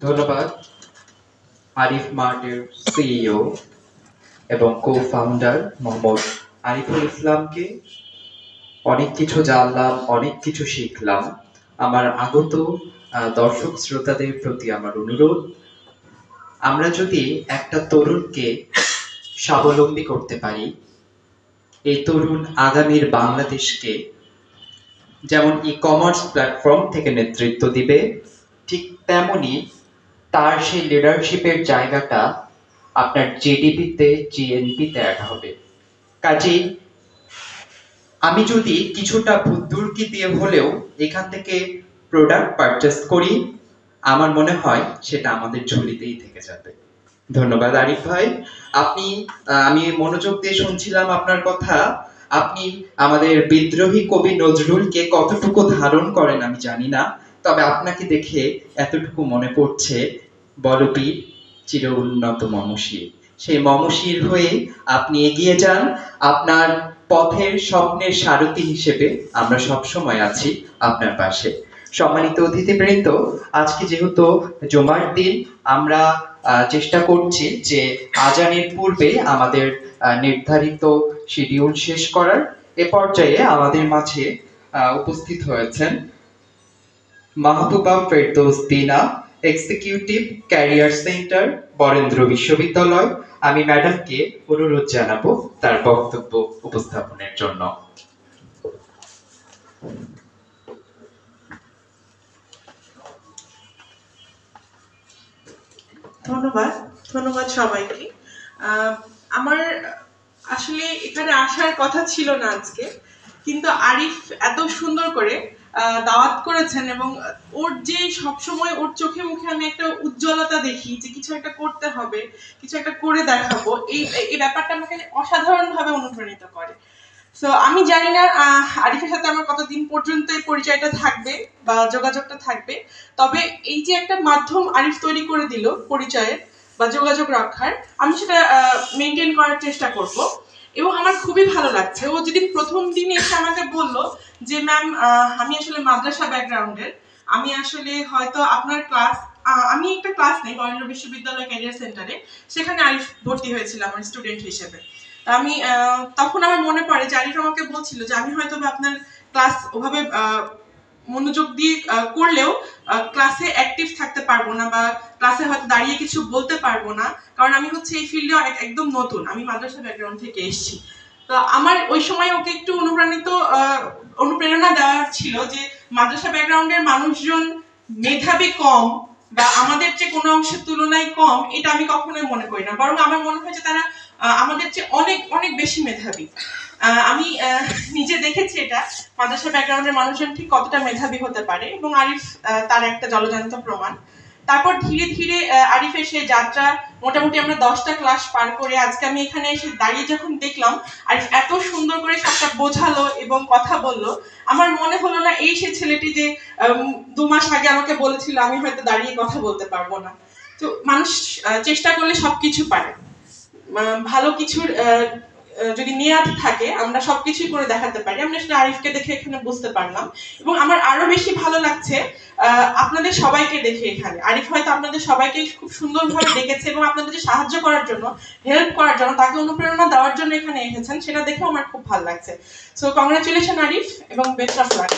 ধন্যবাদ আরিফ মার্টের সিইও এবং কো-ফাউন্ডার মোহাম্মদ আরিফুল ইসলামকে। অনেক কিছু জানলাম, অনেক কিছু শিখলাম। আমার আগত দর্শক শ্রোতাদের প্রতি আমার অনুরোধ, আমরা যদি একটা তরুণকে স্বাবলম্বী করতে পারি, এই তরুণ আগামীর বাংলাদেশকে যেমন ই-কমার্স প্ল্যাটফর্ম থেকে নেতৃত্ব দিবে, ঠিক তেমনি তার সেই লিডারশিপের জায়গাটা আপনার জিডিপিতে, জিএনপিতে অ্যাড হবে। কাজেই আমি যদি কিছুটা বুদ্ধুরকি দিয়ে হলেও এখান থেকে প্রোডাক্ট পারচেস করি, আমার মনে হয় সেটা আমাদের ঝুলিতেই থেকে যাবে। ধন্যবাদ আরিফ ভাই। আপনি আমি মনোযোগ দিয়ে শুনছিলাম আপনার কথা। আপনি আমাদের বিদ্রোহী কবি নজরুলকে কতটুকু ধারণ করেন আমি জানি না, তবে আপনাকে দেখে এতটুকু মনে পড়ছে, বলবীর চির উন্নত মমশির। সেই মমশির হয়ে আপনি এগিয়ে যান। আপনার পথের স্বপ্নের সারথি হিসেবে আমরা সব সময় আছি আপনার পাশে। সম্মানিত অতিথিবৃন্দ, আজকে যেহেতু জুমার দিন, আমরা চেষ্টা করছি যে আজানের পূর্বে আমাদের নির্ধারিত শিডিউল শেষ করার। এ পর্যায়ে আমাদের মাঝে উপস্থিত হয়েছেন মাহবুবা ফেরদৌস দিনা, এক্সিকিউটিভ ক্যারিয়ার সেন্টার, বরেন্দ্র বিশ্ববিদ্যালয়। আমি ম্যাডামকে অনুরোধ জানাবো তার বক্তব্য উপস্থাপনের জন্য। ধন্যবাদ সবাইকে। আমার আসলে এখানে আসার কথা ছিল না আজকে, কিন্তু আরিফ এত সুন্দর করে দাওয়াত করেছেন এবং ওর যে সবসময় ওর চোখে মুখে আমি একটা উজ্জ্বলতা দেখি যে কিছু একটা করতে হবে, কিছু একটা করে দেখাবো, এই ব্যাপারটা আমাকে অসাধারণ ভাবে অনুপ্রাণিত করে। তো আমি জানি না আরিফের সাথে আমার কতদিন পর্যন্ত এই পরিচয়টা থাকবে বা যোগাযোগটা থাকবে, তবে এই যে একটা মাধ্যম আরিফ তৈরি করে দিল পরিচয়ের বা যোগাযোগ রাখার, আমি সেটা মেনটেন করার চেষ্টা করব। এবং আমার খুবই ভালো লাগছে, ও যেদিন প্রথম দিন এসে আমাকে বলল যে ম্যাম আমি আসলে মাদ্রাসা ব্যাকগ্রাউন্ডের, আমি আসলে হয়তো আপনার ক্লাস, আমি একটা ক্লাস নেই বরেন্দ্র বিশ্ববিদ্যালয় ক্যারিয়ার সেন্টারে, সেখানে আরিফ ভর্তি হয়েছিল আমার স্টুডেন্ট হিসেবে। আমি তখন আমার মনে পড়ে যে আরিফ আমাকে বলছিল যে আমি হয়তো আপনার ক্লাস ওভাবে মনোযোগ দিয়ে করলেও ক্লাসে অ্যাক্টিভ থাকতে পারবো না বা ক্লাসে হয়তো দাঁড়িয়ে কিছু বলতে পারবো না, কারণ আমি হচ্ছে এই ফিল্ডে একদম নতুন, আমি মাদ্রাসা ব্যাকগ্রাউন্ড থেকে এসেছি। তো আমার ওই সময় ওকে একটু অনুপ্রেরণা দেওয়ার ছিল যে মাদ্রাসা ব্যাকগ্রাউন্ডের মানুষজন মেধাবী কম বা আমাদের চেয়ে কোনো অংশের তুলনায় কম, এটা আমি কখনোই মনে করি না, বরং আমার মনে হয় যে তারা আমাদের চেয়ে অনেক অনেক বেশি মেধাবী। আমি নিজে দেখেছি এটা, মাদ্রাসা ব্যাকগ্রাউন্ডের মানুষজন ঠিক কতটা মেধাবী হতে পারে, এবং আরিফ তার একটা জলজান্ত প্রমাণ। তারপর ধীরে ধীরে আরিফের সেই যাত্রা, মোটামুটি আমরা 10টা ক্লাস পার করে আজকে আমি এখানে এসে দাঁড়িয়ে যখন দেখলাম আরিফ এত সুন্দর করে সবটা বোঝালো এবং কথা বললো, আমার মনে হলো না এই সে ছেলেটি যে 2 মাস আগে আমাকে বলেছিল আমি হয়তো দাঁড়িয়ে কথা বলতে পারবো না। তো মানুষ চেষ্টা করলে সবকিছু পারে, ভালো কিছুর যদি নিয়াত থাকে আমরা সবকিছুই করে দেখাতে পারি। আমরা আসলে আরিফকে দেখে এখানে বুঝতে পারলাম, এবং আমার আরো বেশি ভালো লাগছে আপনাদের সবাইকে দেখে এখানে। আরিফ হয়তো আপনাদের সবাইকে খুব সুন্দরভাবে ডেকেছে এবং আপনাদের সাহায্য করার জন্য, হেল্প করার জন্য, তাকে অনুপ্রেরণা দেওয়ার জন্য এখানে এসেছেন, সেটা দেখেও আমার খুব ভালো লাগছে। সো কংগ্রাচুলেশন আরিফ, এবং বেস্ট অফ লাক।